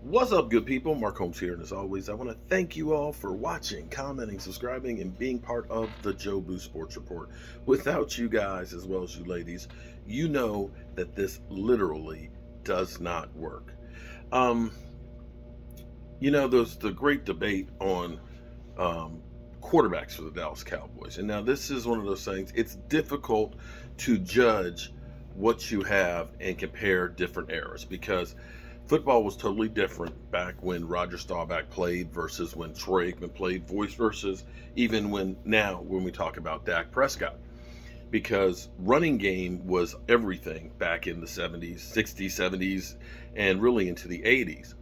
What's up, good people? Mark Holmes here, and as always, I want to thank you all for watching, commenting, subscribing, and being part of the Joe Boo Sports Report. Without you guys, as well as you ladies, you know that this literally does not work. Um, there's the great debate on quarterbacks for the Dallas Cowboys, and now this is one of those things. It's difficult to judge what you have and compare different eras because football was totally different back when Roger Staubach played versus when Troy Aikman played, voice versus even when we talk about Dak Prescott. Because running game was everything back in the 70s, 60s, 70s, and really into the 80s.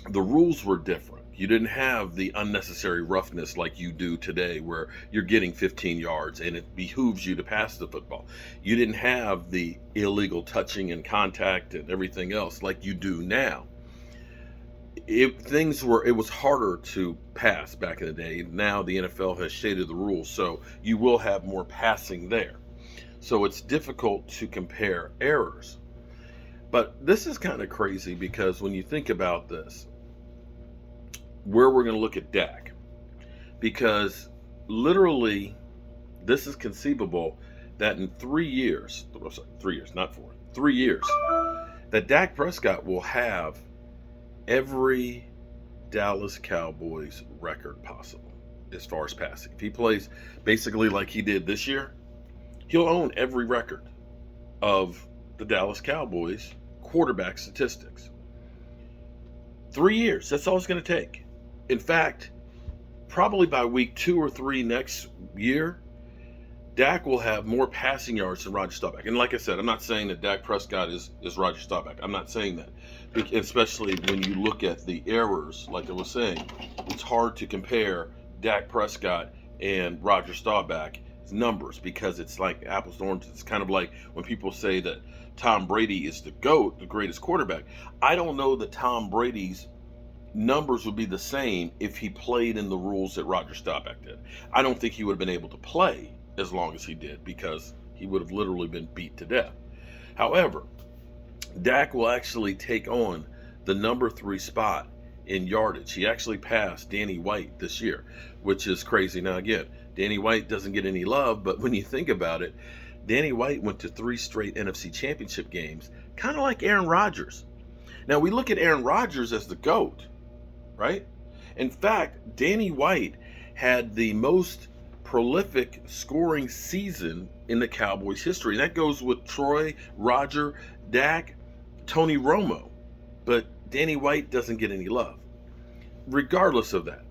The rules were different. You didn't have the unnecessary roughness like you do today, where you're getting 15 yards and it behooves you to pass the football. You didn't have the illegal touching and contact and everything else like you do now. It was harder to pass back in the day. Now the NFL has shaded the rules, so you will have more passing there. So it's difficult to compare errors. But this is kind of crazy because when you think about this, where we're going to look at Dak, because literally this is conceivable that in 3 years, sorry, 3 years, not 4, 3 years, that Dak Prescott will have every Dallas Cowboys record possible as far as passing. If he plays basically like he did this year, he'll own every record of the Dallas Cowboys quarterback statistics. 3 years, that's all it's going to take. In fact, probably by week 2 or 3 next year, Dak will have more passing yards than Roger Staubach. And like I said, I'm not saying that Dak Prescott is Roger Staubach. I'm not saying that. Especially when you look at the errors, like I was saying, it's hard to compare Dak Prescott and Roger Staubach's numbers because it's like apples to oranges. It's kind of like when people say that Tom Brady is the GOAT, the greatest quarterback. I don't know that Tom Brady's numbers would be the same if he played in the rules that Roger Staubach did. I don't think he would have been able to play as long as he did because he would have literally been beat to death. However, Dak will actually take on the number 3 spot in yardage. He actually passed Danny White this year, which is crazy. Now again, Danny White doesn't get any love, but when you think about it, Danny White went to 3 straight NFC Championship games, kind of like Aaron Rodgers. Now we look at Aaron Rodgers as the GOAT, right? In fact, Danny White had the most prolific scoring season in the Cowboys history. And that goes with Troy, Roger, Dak, Tony Romo. But Danny White doesn't get any love. Regardless of that,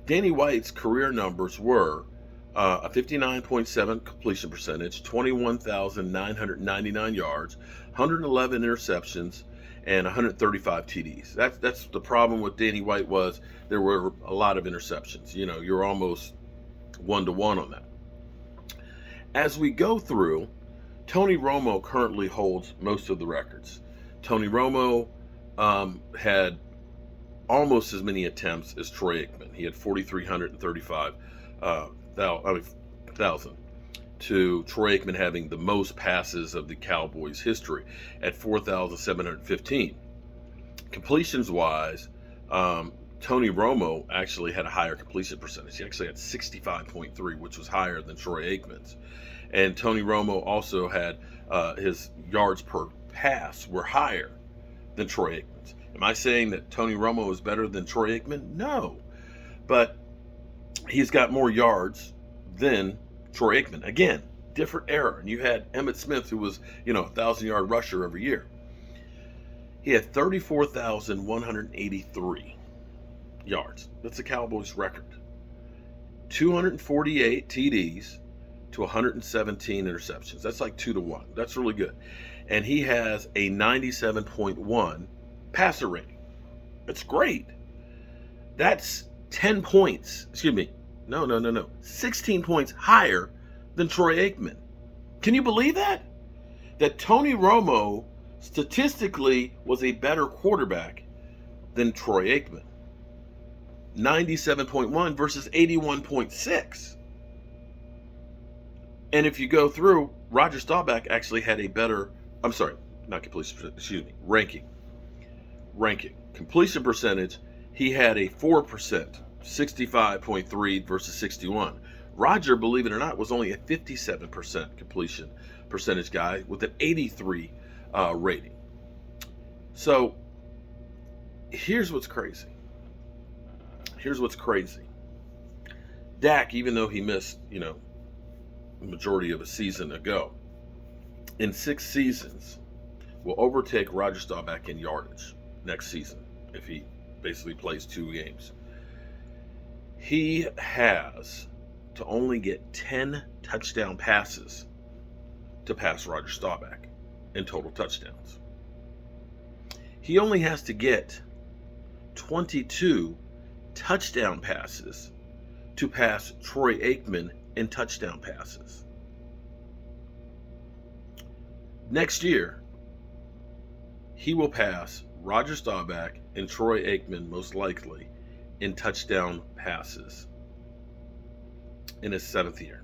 Danny White's career numbers were a 59.7 completion percentage, 21,999 yards, 111 interceptions, and 135 TDs. That's the problem with Danny White was there were a lot of interceptions. You're almost 1-to-1 on that. As we go through, Tony Romo currently holds most of the records. Tony Romo had almost as many attempts as Troy Aikman. He had 4,335,000 to Troy Aikman having the most passes of the Cowboys' history at 4,715. Completions wise, Tony Romo actually had a higher completion percentage. He actually had 65.3, which was higher than Troy Aikman's. And Tony Romo also had his yards per pass were higher than Troy Aikman's. Am I saying that Tony Romo is better than Troy Aikman? No. But he's got more yards than Troy Aikman. Again, different era. And you had Emmitt Smith, who was, a 1,000-yard rusher every year. He had 34,183 yards. That's the Cowboys' record. 248 TDs to 117 interceptions. That's like 2-to-1. That's really good. And he has a 97.1 passer rating. That's great. That's 10 points. Excuse me. No. 16 points higher than Troy Aikman. Can you believe that? That Tony Romo statistically was a better quarterback than Troy Aikman. 97.1 versus 81.6. And if you go through, Roger Staubach actually had a better, ranking. ranking. Completion percentage, he had a 4%, 65.3 versus 61. Roger, believe it or not, was only a 57% completion percentage guy with an 83 rating. So here's what's crazy. Dak, even though he missed, the majority of a season ago, in 6 seasons, will overtake Roger Staubach in yardage next season if he basically plays 2 games. He has to only get 10 touchdown passes to pass Roger Staubach in total touchdowns. He only has to get 22 touchdown passes to pass Troy Aikman in touchdown passes. Next year, he will pass Roger Staubach and Troy Aikman most likely in touchdown passes in his 7th year.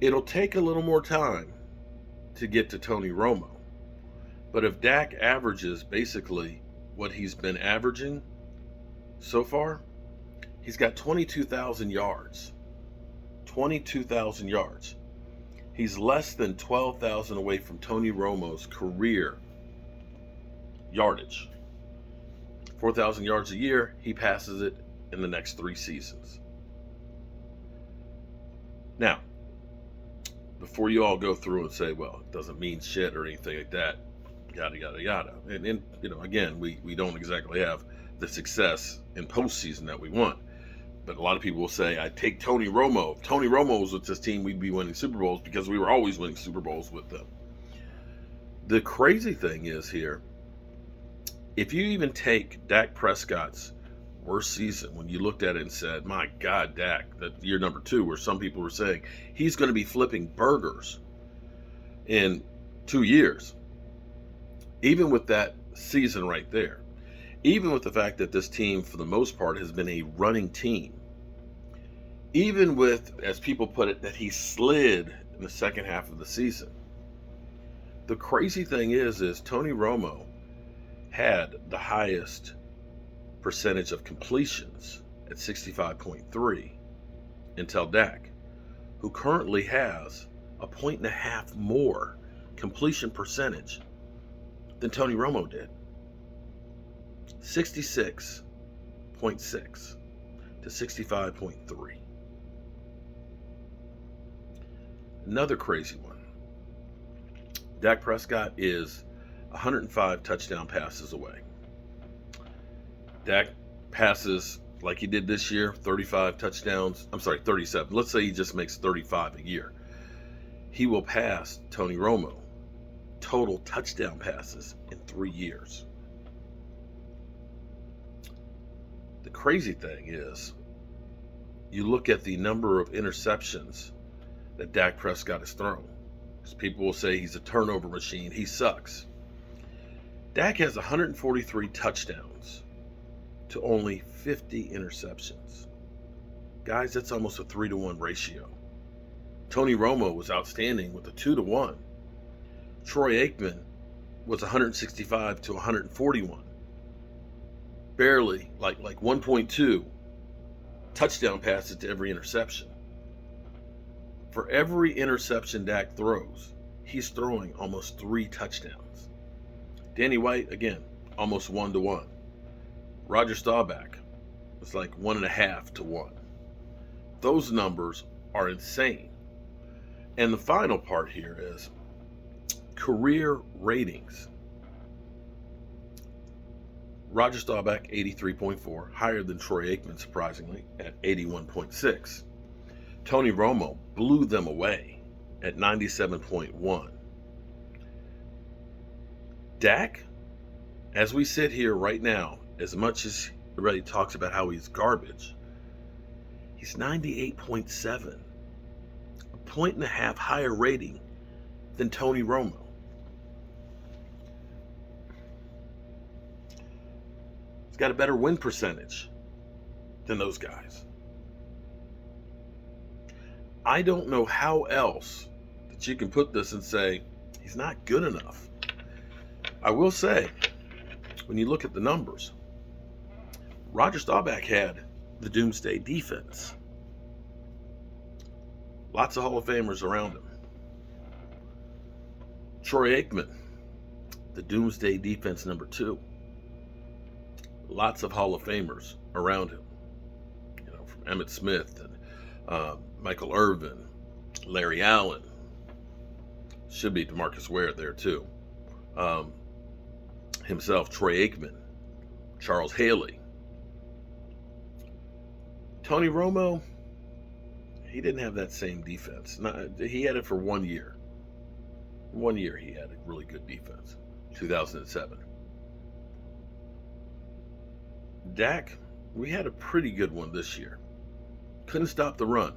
It'll take a little more time to get to Tony Romo, but if Dak averages basically what he's been averaging so far, he's got 22,000 yards. 22,000 yards. He's less than 12,000 away from Tony Romo's career yardage. 4,000 yards a year, he passes it in the next 3 seasons. Now, before you all go through and say, well, it doesn't mean shit or anything like that, yada, yada, yada. And again, we don't exactly have the success in postseason that we want. But a lot of people will say, I take Tony Romo. If Tony Romo was with this team, we'd be winning Super Bowls because we were always winning Super Bowls with them. The crazy thing is here, if you even take Dak Prescott's worst season, when you looked at it and said, my God, Dak, that year number 2, where some people were saying he's going to be flipping burgers in 2 years. Even with that season right there, even with the fact that this team, for the most part, has been a running team, even with, as people put it, that he slid in the second half of the season. The crazy thing is Tony Romo had the highest percentage of completions at 65.3 until Dak, who currently has a 1.5 more completion percentage than Tony Romo did. 66.6 to 65.3. Another crazy one. Dak Prescott is 105 touchdown passes away. Dak passes like he did this year, 35 touchdowns. I'm sorry, 37. Let's say he just makes 35 a year. He will pass Tony Romo total touchdown passes in 3 years. The crazy thing is, you look at the number of interceptions that Dak Prescott has thrown. Because people will say he's a turnover machine. He sucks. Dak has 143 touchdowns to only 50 interceptions. Guys, that's almost a 3-to-1 ratio. Tony Romo was outstanding with a 2-to-1. Troy Aikman was 165 to 141. Barely, like 1.2 touchdown passes to every interception. For every interception Dak throws, he's throwing almost 3 touchdowns. Danny White, again, almost 1-to-1. Roger Staubach was like 1.5 to 1. Those numbers are insane. And the final part here is career ratings. Roger Staubach, 83.4, higher than Troy Aikman, surprisingly, at 81.6. Tony Romo blew them away at 97.1. Dak, as we sit here right now, as much as everybody talks about how he's garbage, he's 98.7, a 1.5 higher rating than Tony Romo. He's got a better win percentage than those guys. I don't know how else that you can put this and say he's not good enough. I will say, when you look at the numbers, Roger Staubach had the Doomsday defense. Lots of Hall of Famers around him. Troy Aikman, the Doomsday defense number 2. Lots of Hall of Famers around him. You know, from Emmitt Smith and Michael Irvin, Larry Allen. Should be DeMarcus Ware there too. Himself, Troy Aikman, Charles Haley. Tony Romo, he didn't have that same defense. He had it for 1 year. 1 year he had a really good defense. 2007. Dak, we had a pretty good one this year. Couldn't stop the run.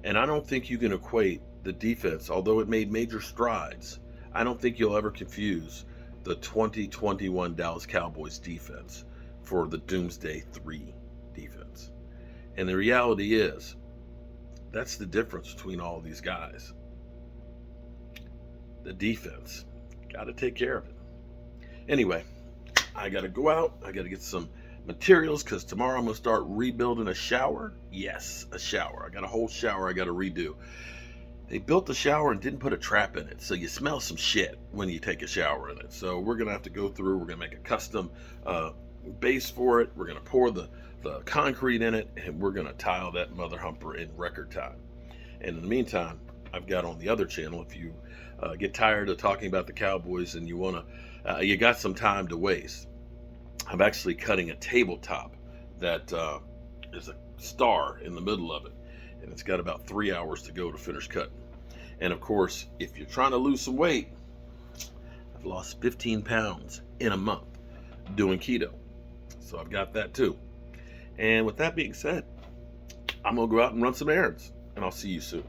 And I don't think you can equate the defense, although it made major strides. I don't think you'll ever confuse the 2021 Dallas Cowboys defense for the Doomsday 3 defense. And the reality is, that's the difference between all of these guys. The defense, got to take care of it. Anyway, I got to go out. I got to get some materials because tomorrow I'm going to start rebuilding a shower. Yes, a shower. I got a whole shower I got to redo. They built the shower and didn't put a trap in it, so you smell some shit when you take a shower in it. So we're going to have to go through. We're going to make a custom base for it. We're going to pour the concrete in it, and we're going to tile that mother humper in record time. And in the meantime, I've got on the other channel, if you get tired of talking about the Cowboys and you want to, you got some time to waste, I'm actually cutting a tabletop that is a star in the middle of it. And it's got about 3 hours to go to finish cutting. And of course, if you're trying to lose some weight, I've lost 15 pounds in a month doing keto. So I've got that too. And with that being said, I'm going to go out and run some errands. And I'll see you soon.